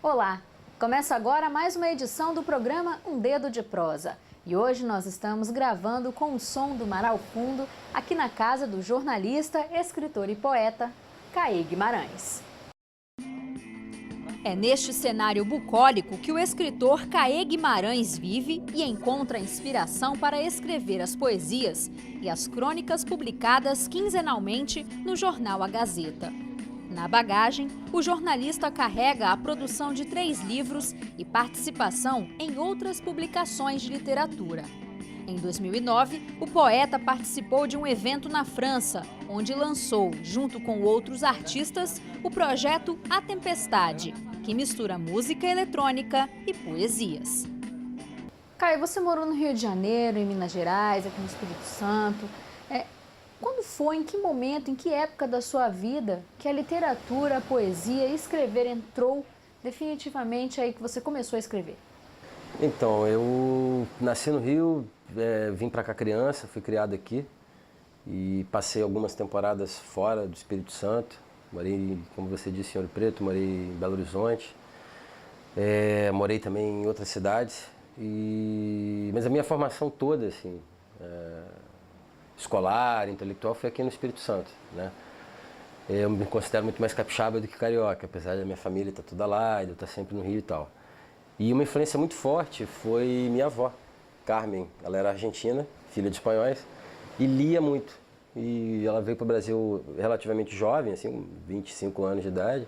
Olá! Começa agora mais uma edição do programa Um Dedo de Prosa. E hoje nós estamos gravando com o som do mar ao fundo, aqui na casa do jornalista, escritor e poeta Caê Guimarães. É neste cenário bucólico que o escritor Caê Guimarães vive e encontra inspiração para escrever as poesias e as crônicas publicadas quinzenalmente no jornal A Gazeta. Na bagagem, o jornalista carrega a produção de 3 livros e participação em outras publicações de literatura. Em 2009, o poeta participou de um evento na França, onde lançou, junto com outros artistas, o projeto A Tempestade, que mistura música eletrônica e poesias. Caio, você morou no Rio de Janeiro, em Minas Gerais, aqui no Espírito Santo. Quando foi, em que momento, em que época da sua vida que a literatura, a poesia e escrever entrou definitivamente aí que você começou a escrever? Então, eu nasci no Rio, vim para cá criança, fui criado aqui e passei algumas temporadas fora do Espírito Santo. Morei, como você disse, em Ouro Preto, morei em Belo Horizonte, morei também em outras cidades, mas a minha formação toda, assim, escolar, intelectual, foi aqui no Espírito Santo, né? Eu me considero muito mais capixaba do que carioca, apesar da minha família estar toda lá, e de eu estar sempre no Rio e tal. E uma influência muito forte foi minha avó, Carmen. Ela era argentina, filha de espanhóis, e lia muito. E ela veio para o Brasil relativamente jovem, assim, 25 anos de idade.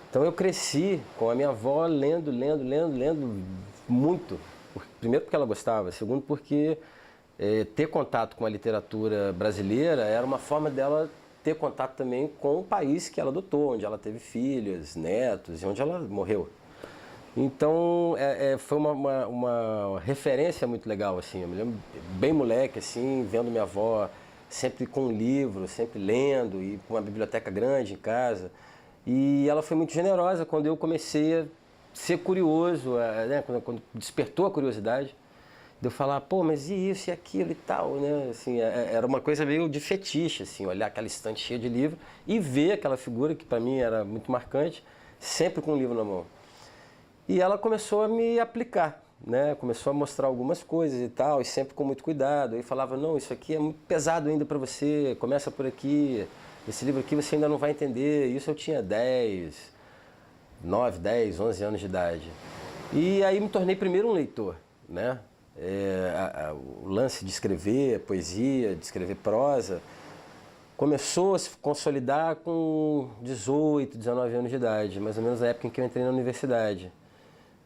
Então eu cresci com a minha avó lendo muito. Primeiro porque ela gostava, segundo porque ter contato com a literatura brasileira era uma forma dela ter contato também com o país que ela adotou, onde ela teve filhos, netos e onde ela morreu. Então foi uma referência muito legal, assim. Eu me lembro bem moleque, assim, vendo minha avó sempre com um livro, sempre lendo e com uma biblioteca grande em casa. E ela foi muito generosa quando eu comecei a ser curioso, né? Quando despertou a curiosidade. De eu falar, pô, mas e isso e aquilo e tal, né? Assim, era uma coisa meio de fetiche, assim, olhar aquela estante cheia de livro e ver aquela figura que para mim era muito marcante, sempre com um livro na mão. E ela começou a me aplicar, né? Começou a mostrar algumas coisas e tal, e sempre com muito cuidado. Aí falava, não, isso aqui é muito pesado ainda para você, começa por aqui, esse livro aqui você ainda não vai entender. Isso eu tinha 9, 10, 11 anos de idade. E aí me tornei primeiro um leitor, né? O lance de escrever poesia, de escrever prosa, começou a se consolidar com 18, 19 anos de idade, mais ou menos na época em que eu entrei na universidade.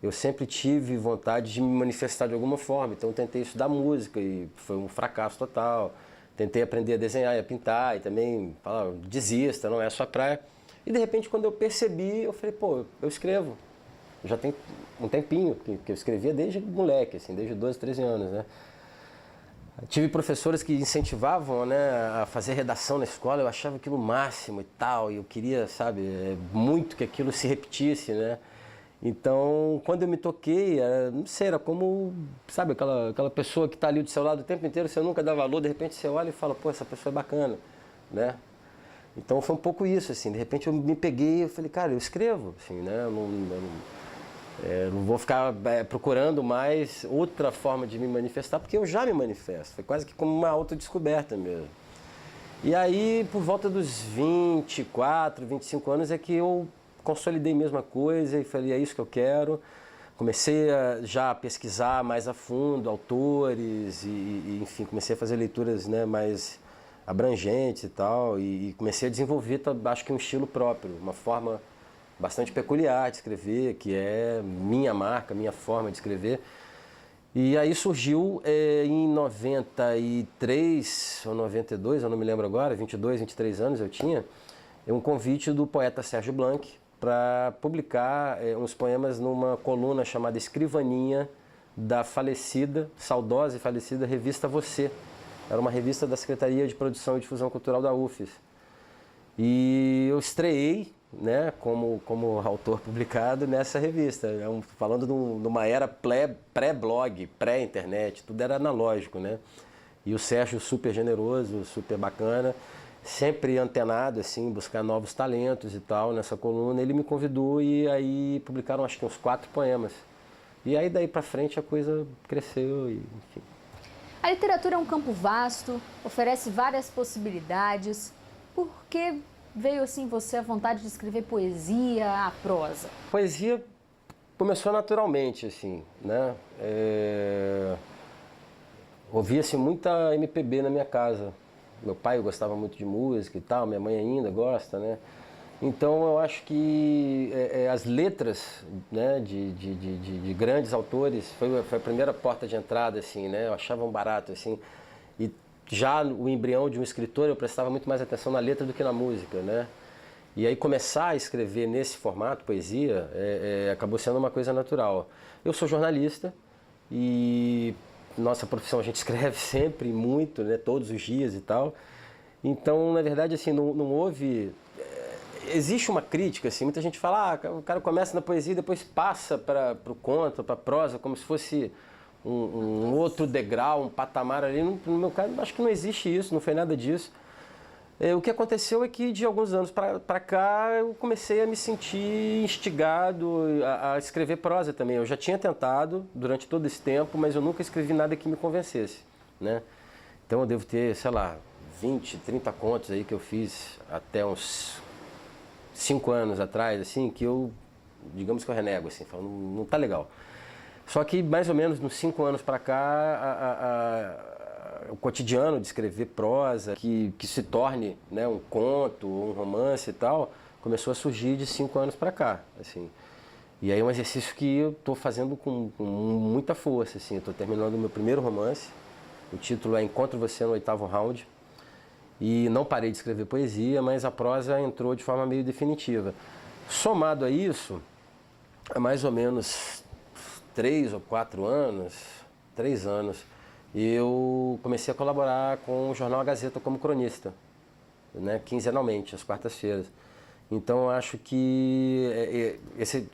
Eu sempre tive vontade de me manifestar de alguma forma, então eu tentei estudar música e foi um fracasso total. Tentei aprender a desenhar e a pintar e também falava, desista, não é a sua praia. E de repente quando eu percebi, eu falei, pô, eu escrevo. Já tem um tempinho que eu escrevia desde moleque, assim, desde 12, 13 anos, né? Tive professores que incentivavam, né, a fazer redação na escola, eu achava aquilo o máximo e tal, e eu queria, sabe, muito que aquilo se repetisse, né? Então, quando eu me toquei, não sei, era como, sabe, aquela pessoa que está ali do seu lado o tempo inteiro, você nunca dá valor, de repente você olha e fala, pô, essa pessoa é bacana, né? Então foi um pouco isso, assim, de repente eu me peguei e falei, cara, eu escrevo, assim, né? Não vou ficar procurando mais outra forma de me manifestar, porque eu já me manifesto. Foi quase que como uma autodescoberta mesmo. E aí, por volta dos 24, 25 anos, é que eu consolidei mesmo a coisa e falei, é isso que eu quero. Comecei já a pesquisar mais a fundo autores enfim, comecei a fazer leituras, né, mais abrangentes e tal. E comecei a desenvolver, acho que um estilo próprio, uma forma bastante peculiar de escrever, que é minha marca, minha forma de escrever. E aí surgiu em 93 ou 92, eu não me lembro agora, 22, 23 anos eu tinha, um convite do poeta Sérgio Blanc para publicar uns poemas numa coluna chamada Escrivaninha da falecida, saudosa e falecida revista Você. Era uma revista da Secretaria de Produção e Difusão Cultural da UFES. E eu estreei, né, como autor publicado nessa revista, falando numa era pré-blog, pré-internet, tudo era analógico, né? E o Sérgio super generoso, super bacana, sempre antenado, assim, buscar novos talentos e tal nessa coluna. Ele me convidou e aí publicaram acho que uns 4 poemas. E aí daí para frente a coisa cresceu e enfim. A literatura é um campo vasto, oferece várias possibilidades. Por que veio assim você a vontade de escrever poesia, a prosa? Poesia começou naturalmente, assim, né? Ouvia-se muita MPB na minha casa. Meu pai gostava muito de música e tal, minha mãe ainda gosta, né? Então eu acho que as letras, né, de grandes autores foi a primeira porta de entrada, assim, né? Eu achava um barato, assim. E já o embrião de um escritor eu prestava muito mais atenção na letra do que na música, né? E aí começar a escrever nesse formato, poesia, acabou sendo uma coisa natural. Eu sou jornalista e nossa profissão a gente escreve sempre, muito, né, todos os dias e tal. Então, na verdade, assim, não houve... Existe uma crítica, assim, muita gente fala, o cara começa na poesia e depois passa para o conto, para a prosa, como se fosse um outro degrau, um patamar ali. No meu caso, acho que não existe isso, não foi nada disso. O que aconteceu é que de alguns anos para cá eu comecei a me sentir instigado a escrever prosa também. Eu já tinha tentado durante todo esse tempo, mas eu nunca escrevi nada que me convencesse, né? Então eu devo ter, sei lá, 20, 30 contos aí que eu fiz até uns 5 anos atrás, assim, que eu, digamos que eu renego, assim, falo, não tá legal. Só que mais ou menos nos 5 anos para cá, o cotidiano de escrever prosa, que se torne, né, um conto, um romance e tal, começou a surgir de 5 anos para cá, assim. E aí é um exercício que eu estou fazendo com muita força, assim. Estou terminando o meu primeiro romance, o título é Encontro Você no 8º Round, e não parei de escrever poesia, mas a prosa entrou de forma meio definitiva. Somado a isso, há mais ou menos 3 ou 4 anos, 3 anos, eu comecei a colaborar com o jornal A Gazeta como cronista, né, quinzenalmente, às quartas-feiras. Então, eu acho que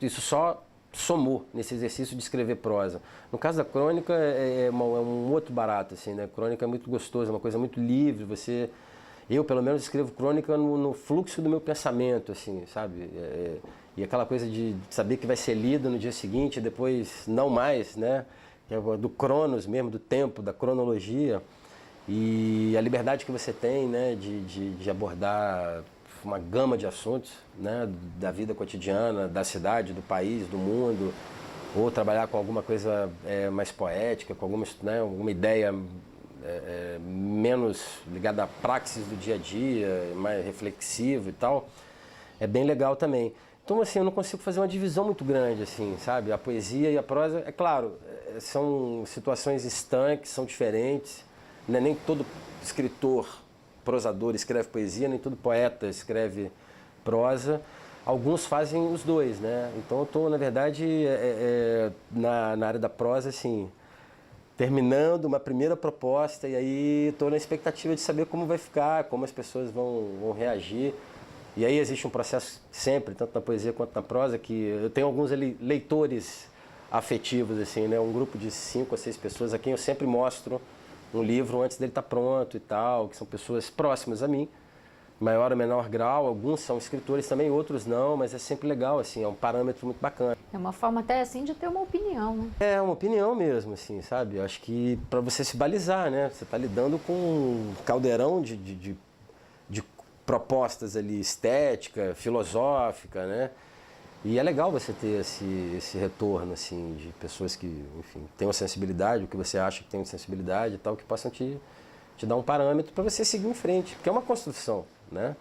isso só somou nesse exercício de escrever prosa. No caso da crônica, é um outro barato, assim, né? Crônica é muito gostoso, é uma coisa muito livre. Eu, pelo menos, escrevo crônica no fluxo do meu pensamento, assim, sabe? E aquela coisa de saber que vai ser lida no dia seguinte, depois não mais, né? Do cronos mesmo, do tempo, da cronologia, e a liberdade que você tem, né, de abordar uma gama de assuntos, né, da vida cotidiana, da cidade, do país, do mundo, ou trabalhar com alguma coisa mais poética, com alguma ideia menos ligada à praxis do dia a dia, mais reflexivo e tal, é bem legal também. Então, assim, eu não consigo fazer uma divisão muito grande, assim, sabe? A poesia e a prosa, é claro, são situações estanques, são diferentes, né? Nem todo escritor, prosador escreve poesia, nem todo poeta escreve prosa. Alguns fazem os dois, né? Então, eu estou, na verdade, na área da prosa, assim, terminando uma primeira proposta e aí estou na expectativa de saber como vai ficar, como as pessoas vão reagir. E aí existe um processo sempre, tanto na poesia quanto na prosa, que eu tenho alguns leitores afetivos, assim, né? Um grupo de 5 a 6 pessoas a quem eu sempre mostro um livro antes dele estar pronto e tal, que são pessoas próximas a mim, maior ou menor grau. Alguns são escritores também, outros não, mas é sempre legal, assim, é um parâmetro muito bacana. É uma forma até assim de ter uma opinião, né? É uma opinião mesmo, assim, sabe? Eu acho que para você se balizar, né? Você está lidando com um caldeirão de propostas ali, estética, filosófica, né? E é legal você ter esse retorno, assim, de pessoas que, enfim, têm uma sensibilidade, o que você acha que tem uma sensibilidade e tal, que possam te dar um parâmetro para você seguir em frente, porque é uma construção, né?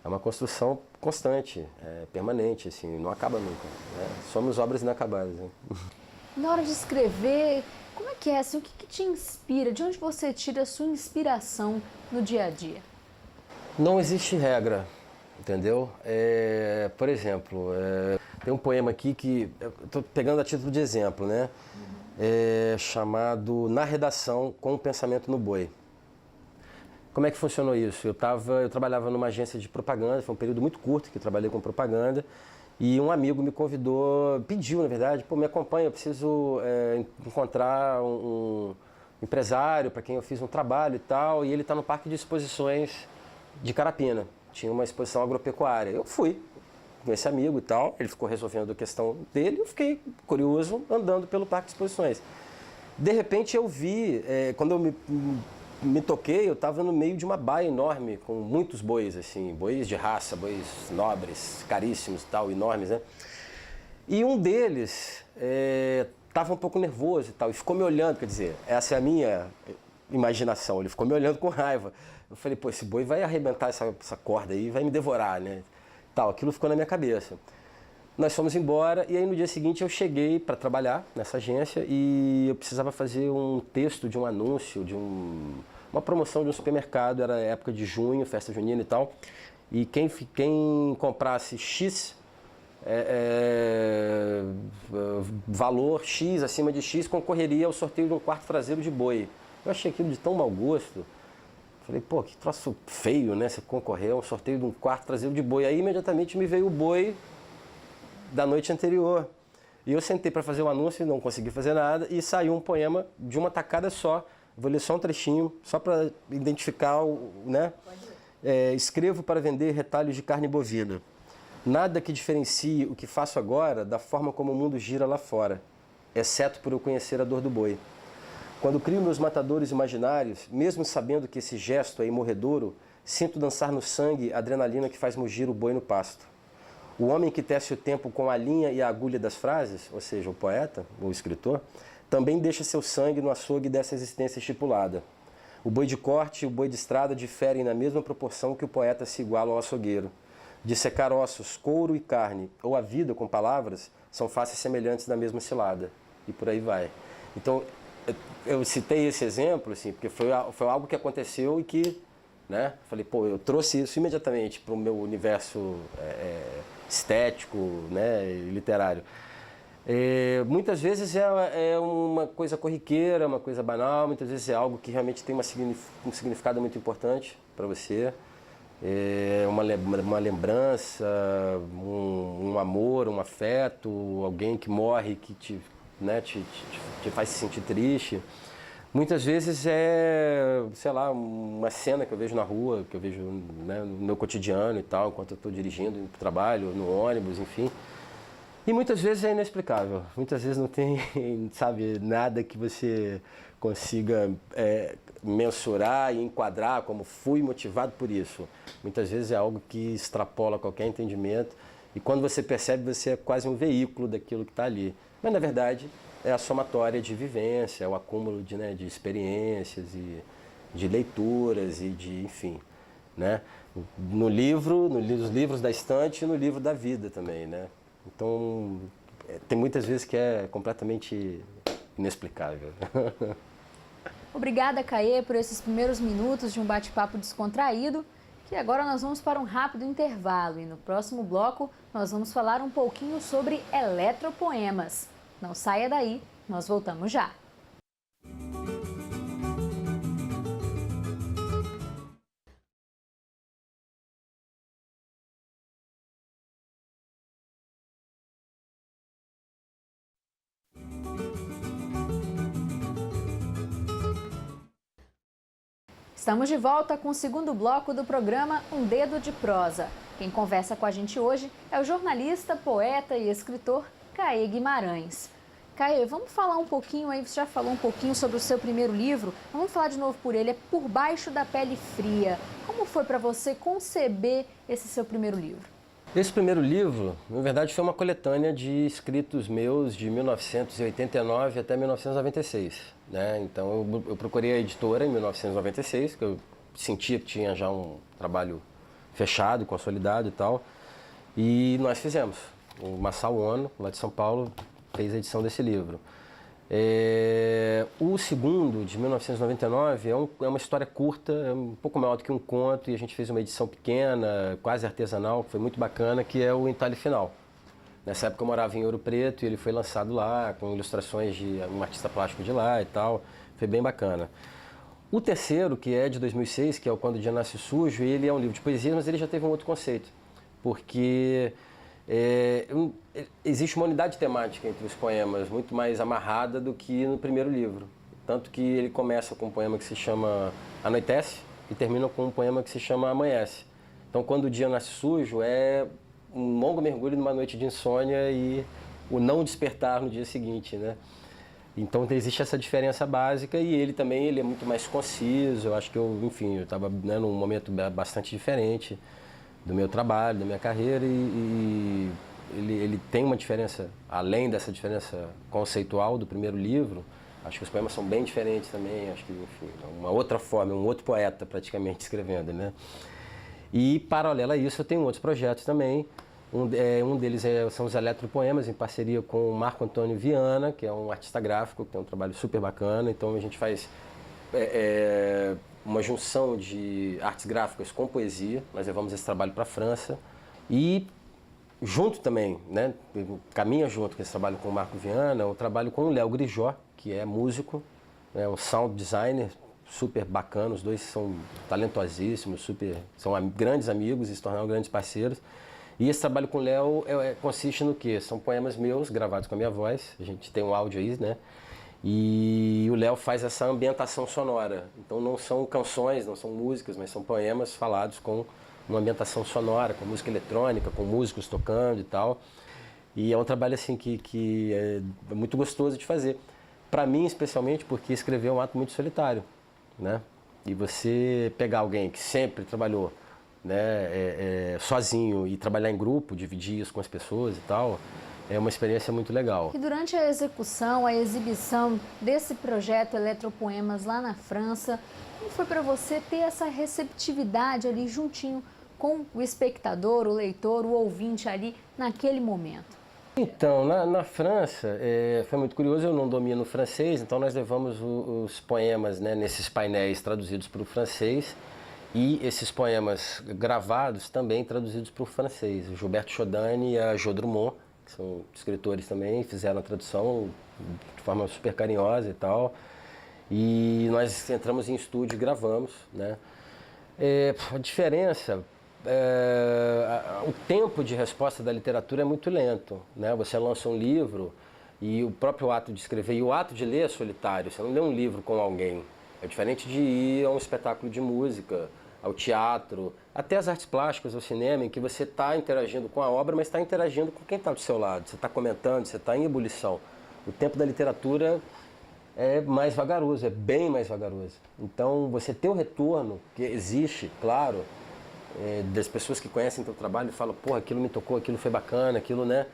É uma construção constante, permanente, assim, não acaba nunca, né? Somos obras inacabadas, né? Na hora de escrever, como é que é, assim, o que te inspira? De onde você tira a sua inspiração no dia a dia? Não existe regra, entendeu? Por exemplo, tem um poema aqui que eu estou pegando a título de exemplo, né? Chamado Na Redação com o Pensamento no Boi. Como é que funcionou isso? Eu trabalhava numa agência de propaganda, foi um período muito curto que eu trabalhei com propaganda, e um amigo me convidou, pediu, na verdade, me acompanha, eu preciso encontrar um empresário para quem eu fiz um trabalho e tal, e ele está no parque de exposições de Carapina. Tinha uma exposição agropecuária. Eu fui com esse amigo e tal, ele ficou resolvendo a questão dele, eu fiquei curioso andando pelo parque de exposições. De repente eu vi, quando eu me toquei, eu estava no meio de uma baia enorme, com muitos bois, assim, bois de raça, bois nobres, caríssimos e tal, enormes, né? E um deles estava um pouco nervoso e tal, e ficou me olhando, quer dizer, essa é a minha imaginação, ele ficou me olhando com raiva. Eu falei, pô, esse boi vai arrebentar essa corda aí, vai me devorar, né? Tal, aquilo ficou na minha cabeça. Nós fomos embora e aí no dia seguinte eu cheguei para trabalhar nessa agência e eu precisava fazer um texto de um anúncio, de uma promoção de um supermercado, era época de junho, festa junina e tal. E quem comprasse X, valor X acima de X, concorreria ao sorteio de um quarto traseiro de boi. Eu achei aquilo de tão mau gosto. Falei, pô, que troço feio, né? Você concorrer ao sorteio de um quarto traseiro de boi. Aí imediatamente me veio o boi da noite anterior. E eu sentei para fazer o anúncio, não consegui fazer nada, e saiu um poema de uma tacada só. Vou ler só um trechinho, só para identificar, né? Escrevo para vender retalhos de carne bovina. Nada que diferencie o que faço agora da forma como o mundo gira lá fora, exceto por eu conhecer a dor do boi. Quando crio meus matadores imaginários, mesmo sabendo que esse gesto é imorredouro, sinto dançar no sangue a adrenalina que faz mugir o boi no pasto. O homem que tece o tempo com a linha e a agulha das frases, ou seja, o poeta, o escritor, também deixa seu sangue no açougue dessa existência estipulada. O boi de corte e o boi de estrada diferem na mesma proporção que o poeta se iguala ao açougueiro. Dissecar ossos, couro e carne, ou a vida com palavras, são faces semelhantes da mesma cilada. E por aí vai. Então, eu citei esse exemplo, assim, porque foi algo que aconteceu e que, né, falei, pô, eu trouxe isso imediatamente para o meu universo estético, né, literário. Muitas vezes é uma coisa corriqueira, uma coisa banal, muitas vezes é algo que realmente tem um significado muito importante para você. Uma lembrança, um amor, um afeto, alguém que morre, que te faz se sentir triste. Muitas vezes sei lá, uma cena que eu vejo na rua, que eu vejo, né, no meu cotidiano e tal, enquanto eu estou dirigindo, indo para o trabalho, no ônibus, enfim. E muitas vezes é inexplicável. Muitas vezes não tem, sabe, nada que você consiga mensurar e enquadrar como fui motivado por isso. Muitas vezes é algo que extrapola qualquer entendimento e quando você percebe, você é quase um veículo daquilo que está ali. Mas, na verdade, é a somatória de vivência, é o acúmulo de experiências e de leituras e de, enfim, né? Nos livros da estante e no livro da vida também, né? Então, tem muitas vezes que é completamente inexplicável. Obrigada, Caê, por esses primeiros minutos de um bate-papo descontraído. E agora nós vamos para um rápido intervalo e no próximo bloco nós vamos falar um pouquinho sobre eletropoemas. Não saia daí, nós voltamos já. Estamos de volta com o segundo bloco do programa Um Dedo de Prosa. Quem conversa com a gente hoje é o jornalista, poeta e escritor Caê Guimarães. Caê, vamos falar um pouquinho aí, você já falou um pouquinho sobre o seu primeiro livro, vamos falar de novo por ele, é Por Baixo da Pele Fria. Como foi para você conceber esse seu primeiro livro? Esse primeiro livro, na verdade, foi uma coletânea de escritos meus de 1989 até 1996. Né? Então, eu procurei a editora em 1996, que eu sentia que tinha já um trabalho fechado, consolidado e tal. E nós fizemos. O Massal Ono, lá de São Paulo, fez a edição desse livro. O segundo, de 1999, é uma história curta, é um pouco maior do que um conto, e a gente fez uma edição pequena, quase artesanal, que foi muito bacana, que é o Entalhe Final. Nessa época eu morava em Ouro Preto e ele foi lançado lá, com ilustrações de um artista plástico de lá e tal, foi bem bacana. O terceiro, que é de 2006, que é o Quando o Dia Nasce Sujo, ele é um livro de poesia, mas ele já teve um outro conceito, porque existe uma unidade temática entre os poemas muito mais amarrada do que no primeiro livro. Tanto que ele começa com um poema que se chama Anoitece, e termina com um poema que se chama Amanhece. Então, quando o dia nasce sujo, é um longo mergulho numa noite de insônia e o não despertar no dia seguinte, né? Então, existe essa diferença básica e ele também ele é muito mais conciso. Eu acho que eu estava, né, num momento bastante diferente do meu trabalho, da minha carreira e ele tem uma diferença, além dessa diferença conceitual do primeiro livro. Acho que os poemas são bem diferentes também, acho que, enfim, é uma outra forma, um outro poeta praticamente escrevendo, né? E, paralelo a isso, eu tenho outros projetos também. Um deles são os eletropoemas, em parceria com o Marco Antônio Viana, que é um artista gráfico, que tem um trabalho super bacana. Então, a gente faz uma junção de artes gráficas com poesia. Nós levamos esse trabalho para a França. E, junto também, né, caminha junto com esse trabalho com o Marco Viana, o trabalho com o Léo Grijó, que é músico, um sound designer super bacana. Os dois são talentosíssimos, são grandes amigos e se tornaram grandes parceiros. E esse trabalho com o Léo consiste no quê? São poemas meus, gravados com a minha voz, a gente tem um áudio aí, né? E o Léo faz essa ambientação sonora. Então não são canções, não são músicas, mas são poemas falados com uma ambientação sonora, com música eletrônica, com músicos tocando e tal. E é um trabalho assim que é muito gostoso de fazer. Para mim, especialmente, porque escrever é um ato muito solitário, né? E você pegar alguém que sempre trabalhou, né, sozinho e trabalhar em grupo, dividir isso com as pessoas e tal, é uma experiência muito legal. E durante a execução, a exibição desse projeto Eletropoemas lá na França, como foi para você ter essa receptividade ali juntinho com o espectador, o leitor, o ouvinte ali naquele momento? Então, na França, foi muito curioso, eu não domino francês, então nós levamos os poemas, né, nesses painéis traduzidos para o francês e esses poemas gravados também traduzidos para o francês. O Gilberto Chodani e a Jo Drummond, que são escritores também, fizeram a tradução de forma super carinhosa e tal. E nós entramos em estúdio e gravamos, né? A diferença... o tempo de resposta da literatura é muito lento, né? Você lança um livro e o próprio ato de escrever e o ato de ler é solitário. Você não lê um livro com alguém. É diferente de ir a um espetáculo de música, ao teatro, até as artes plásticas, ao cinema, em que você está interagindo com a obra, mas está interagindo com quem está do seu lado. Você está comentando, você está em ebulição. O tempo da literatura é mais vagaroso, é bem mais vagaroso. Então, você ter o retorno, que existe, claro, das pessoas que conhecem teu trabalho e falam, porra, aquilo me tocou, aquilo foi bacana, aquilo, né?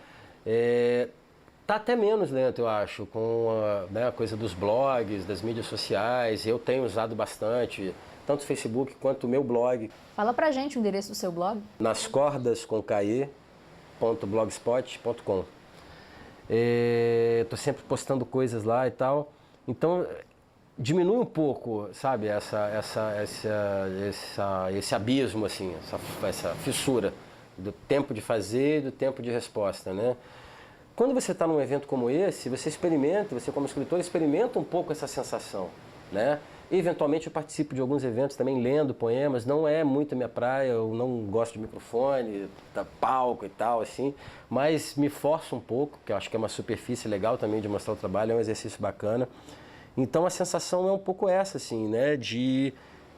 Tá até menos lento, eu acho, com a coisa dos blogs, das mídias sociais. Eu tenho usado bastante, tanto o Facebook quanto o meu blog. Fala pra gente o endereço do seu blog. nascordascomcaê.blogspot.com. Tô sempre postando coisas lá e tal. Então, diminui um pouco, sabe, esse abismo, assim, essa fissura do tempo de fazer e do tempo de resposta, né? Quando você está num evento como esse, você como escritor, experimenta um pouco essa sensação, né? Eventualmente eu participo de alguns eventos também lendo poemas, não é muito a minha praia, eu não gosto de microfone, palco e tal, assim, mas me forço um pouco, que eu acho que é uma superfície legal também de mostrar o trabalho, é um exercício bacana. Então a sensação é um pouco essa, assim, né, de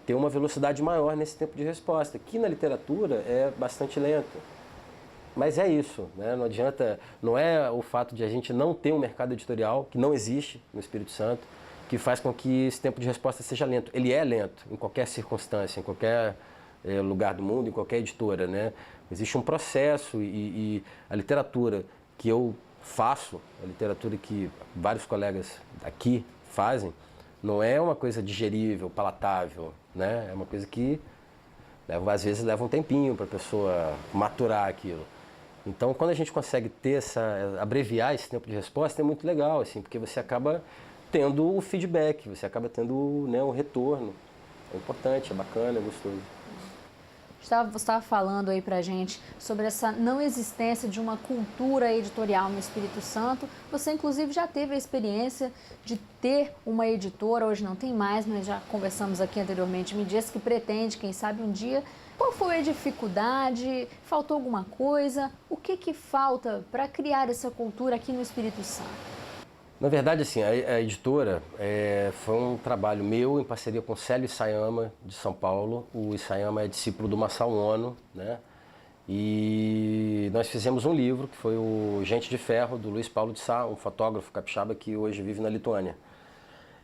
ter uma velocidade maior nesse tempo de resposta, que na literatura é bastante lento. Mas é isso, né? Não adianta, não é o fato de a gente não ter um mercado editorial, que não existe no Espírito Santo, que faz com que esse tempo de resposta seja lento. Ele é lento em qualquer circunstância, em qualquer lugar do mundo, em qualquer editora, né? Existe um processo e a literatura que eu faço, a literatura que vários colegas aqui fazem, não é uma coisa digerível, palatável, né? É uma coisa que às vezes leva um tempinho para a pessoa maturar aquilo. Então, quando a gente consegue abreviar esse tempo de resposta, é muito legal, assim, porque você acaba tendo o feedback, você acaba tendo, né, o retorno. É importante, é bacana, é gostoso. Você estava falando aí pra gente sobre essa não existência de uma cultura editorial no Espírito Santo. Você, inclusive, já teve a experiência de ter uma editora, hoje não tem mais, mas já conversamos aqui anteriormente, me disse que pretende, quem sabe um dia. Qual foi a dificuldade? Faltou alguma coisa? O que falta para criar essa cultura aqui no Espírito Santo? Na verdade, assim, a editora foi um trabalho meu em parceria com o Célio Isayama, de São Paulo. O Isayama é discípulo do Masao Ono, né? E nós fizemos um livro, que foi o Gente de Ferro, do Luiz Paulo de Sá, um fotógrafo capixaba que hoje vive na Lituânia.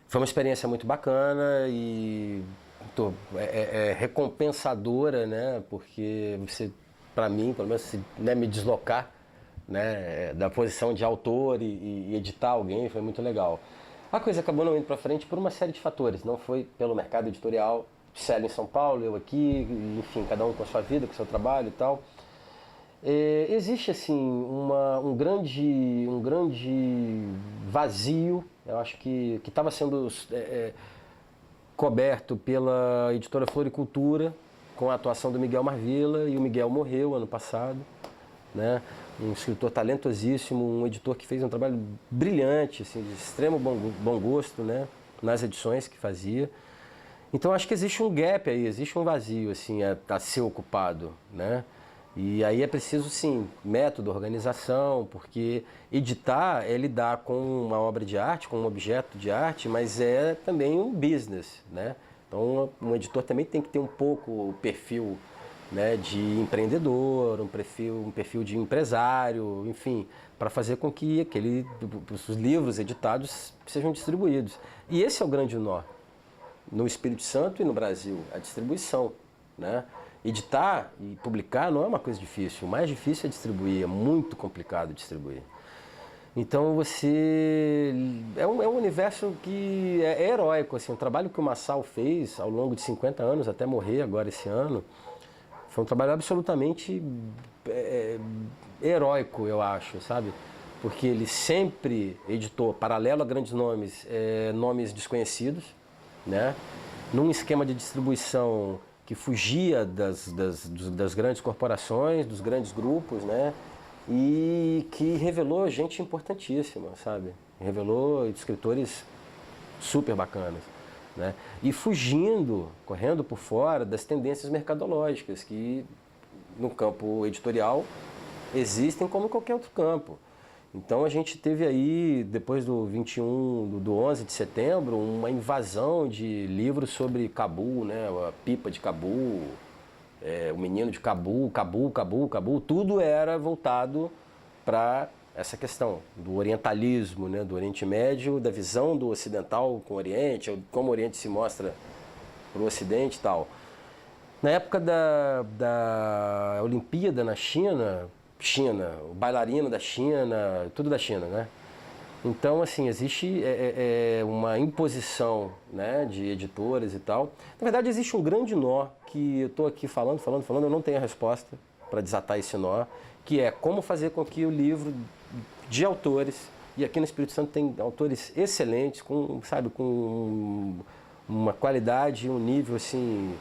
Foi uma experiência muito bacana e recompensadora, né? Porque você, para mim, pelo menos, né, me deslocar, né, da posição de autor e editar alguém foi muito legal. A coisa acabou não indo para frente por uma série de fatores, não foi pelo mercado editorial, Célio em São Paulo, eu aqui, enfim, cada um com a sua vida, com o seu trabalho e tal. Existe assim um grande vazio, eu acho que estava sendo coberto pela editora Floricultura, com a atuação do Miguel Marvila, e o Miguel morreu ano passado, né? Um escritor talentosíssimo, um editor que fez um trabalho brilhante, assim, de extremo bom gosto, né, nas edições que fazia. Então acho que existe um gap aí, existe um vazio assim, a ser ocupado, né? E aí é preciso, sim, método, organização, porque editar é lidar com uma obra de arte, com um objeto de arte, mas é também um business, né? Então um editor também tem que ter um pouco o perfil, né, de empreendedor, um perfil de empresário, enfim, para fazer com que os livros editados sejam distribuídos. E esse é o grande nó no Espírito Santo e no Brasil, a distribuição, né? Editar e publicar não é uma coisa difícil, o mais difícil é distribuir, é muito complicado distribuir. Então é um universo que é heróico, assim, o trabalho que o Masao fez ao longo de 50 anos, até morrer agora esse ano, foi um trabalho absolutamente heróico, eu acho, sabe? Porque ele sempre editou, paralelo a grandes nomes, nomes desconhecidos, né? Num esquema de distribuição que fugia das grandes corporações, dos grandes grupos, né? E que revelou gente importantíssima, sabe? Revelou escritores super bacanas, né? E correndo por fora das tendências mercadológicas que no campo editorial existem como em qualquer outro campo. Então a gente teve aí, depois do 11 de setembro, uma invasão de livros sobre Cabul, né? A pipa de Cabul, o menino de Cabul, tudo era voltado para essa questão do orientalismo, né? Do Oriente Médio, da visão do ocidental com o Oriente, como o Oriente se mostra para o Ocidente e tal. Na época da Olimpíada na China, o bailarino da China, tudo da China, né? Então, assim, existe uma imposição, né, de editores e tal. Na verdade, existe um grande nó que eu estou aqui falando, eu não tenho a resposta para desatar esse nó, que é como fazer com que o livro de autores, e aqui no Espírito Santo tem autores excelentes, com uma qualidade, um nível, assim,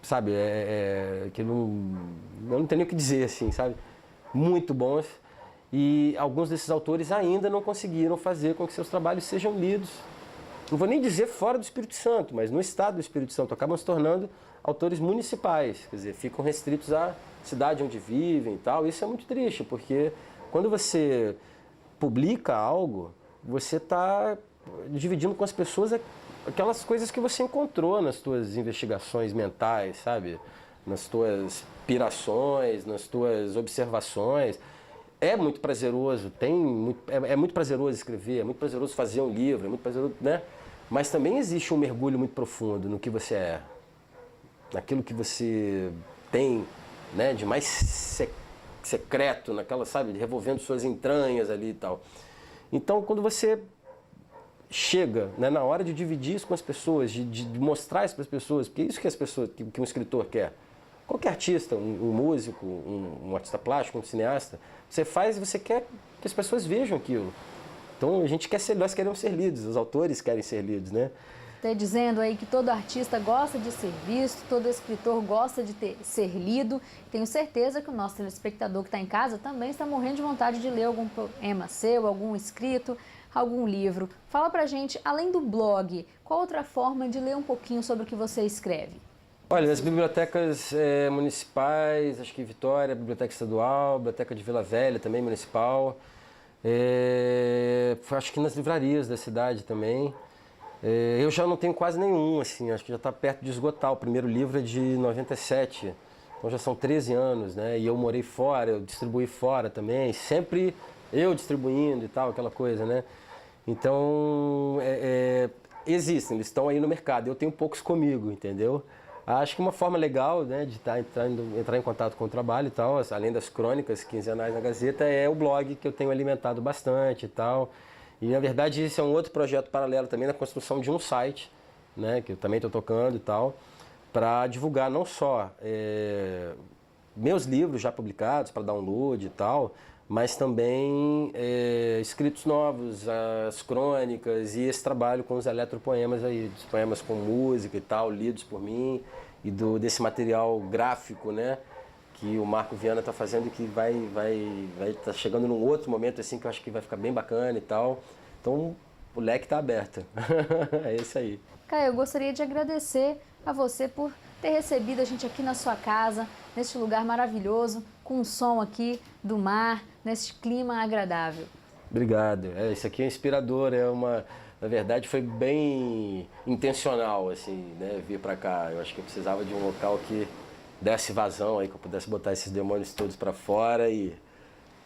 sabe, que eu não tenho nem o que dizer, assim, sabe? Muito bons. E alguns desses autores ainda não conseguiram fazer com que seus trabalhos sejam lidos. Não vou nem dizer fora do Espírito Santo, mas no estado do Espírito Santo. Acabam se tornando autores municipais, quer dizer, ficam restritos à cidade onde vivem e tal. Isso é muito triste, porque quando você publica algo, você está dividindo com as pessoas aquelas coisas que você encontrou nas suas investigações mentais, sabe? Nas suas pirações, nas suas observações. É muito prazeroso, é muito prazeroso escrever, é muito prazeroso fazer um livro, é muito prazeroso, né? Mas também existe um mergulho muito profundo no que você é, naquilo que você tem, né, de mais secreto, naquela, sabe, revolvendo suas entranhas ali e tal. Então, quando você chega, né, na hora de dividir isso com as pessoas, de mostrar isso para as pessoas, porque é isso que as pessoas, que um escritor quer. Qualquer artista, um músico, um artista plástico, um cineasta, você faz e você quer que as pessoas vejam aquilo. Então nós queremos ser lidos, os autores querem ser lidos, né? Está dizendo aí que todo artista gosta de ser visto, todo escritor gosta de ser lido. Tenho certeza que o nosso telespectador que está em casa também está morrendo de vontade de ler algum poema seu, algum escrito, algum livro. Fala pra gente, além do blog, qual outra forma de ler um pouquinho sobre o que você escreve? Olha, as bibliotecas municipais, acho que Vitória, Biblioteca Estadual, Biblioteca de Vila Velha também, municipal. Acho que nas livrarias da cidade também. Eu já não tenho quase nenhum, assim, acho que já está perto de esgotar. O primeiro livro é de 97, então já são 13 anos, né? E eu morei fora, eu distribuí fora também, sempre eu distribuindo e tal, aquela coisa, né? Então, existem, eles estão aí no mercado, eu tenho poucos comigo, entendeu? Acho que uma forma legal, né, de entrar em contato com o trabalho e tal, além das crônicas quinzenais na Gazeta, é o blog que eu tenho alimentado bastante e tal. E, na verdade, esse é um outro projeto paralelo também na construção de um site, né, que eu também estou tocando e tal, para divulgar não só meus livros já publicados para download e tal, mas também escritos novos, as crônicas e esse trabalho com os eletropoemas aí, dos poemas com música e tal, lidos por mim, e desse material gráfico, né, que o Marco Viana está fazendo e que vai tá chegando num outro momento assim que eu acho que vai ficar bem bacana e tal. Então, o leque está aberto. É isso aí. Caio, eu gostaria de agradecer a você por ter recebido a gente aqui na sua casa, neste lugar maravilhoso, com o som aqui do mar, neste clima agradável. Obrigado. Isso aqui é inspirador, na verdade foi bem intencional, assim, né, vir para cá. Eu acho que eu precisava de um local que desse vazão aí, que eu pudesse botar esses demônios todos para fora e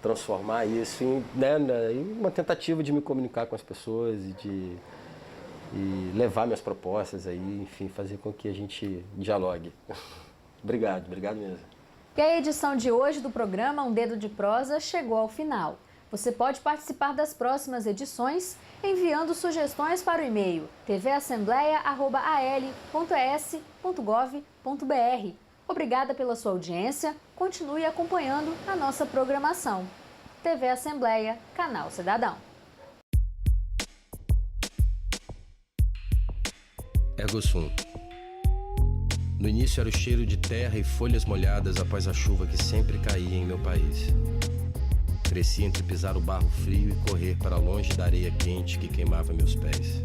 transformar isso em uma tentativa de me comunicar com as pessoas e levar minhas propostas aí, enfim, fazer com que a gente dialogue. Obrigado mesmo. E a edição de hoje do programa Um Dedo de Prosa chegou ao final. Você pode participar das próximas edições enviando sugestões para o e-mail tvassembleia@al.es.gov.br. Obrigada pela sua audiência. Continue acompanhando a nossa programação. TV Assembleia, Canal Cidadão. Ergo Sum. No início era o cheiro de terra e folhas molhadas após a chuva que sempre caía em meu país. Cresci entre pisar o barro frio e correr para longe da areia quente que queimava meus pés.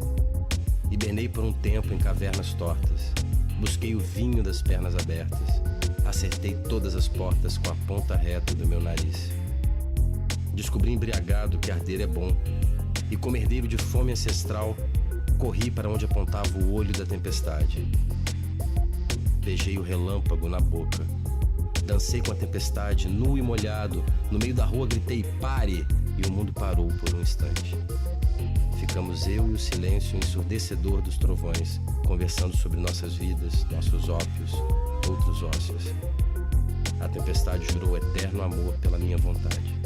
Hibernei por um tempo em cavernas tortas. Busquei o vinho das pernas abertas. Acertei todas as portas com a ponta reta do meu nariz. Descobri embriagado que arder é bom. E como herdeiro de fome ancestral, corri para onde apontava o olho da tempestade. Beijei o relâmpago na boca. Dancei com a tempestade, nu e molhado. No meio da rua gritei, pare! E o mundo parou por um instante. Ficamos eu e o silêncio ensurdecedor dos trovões, conversando sobre nossas vidas, nossos ópios, outros ócios. A tempestade jurou eterno amor pela minha vontade.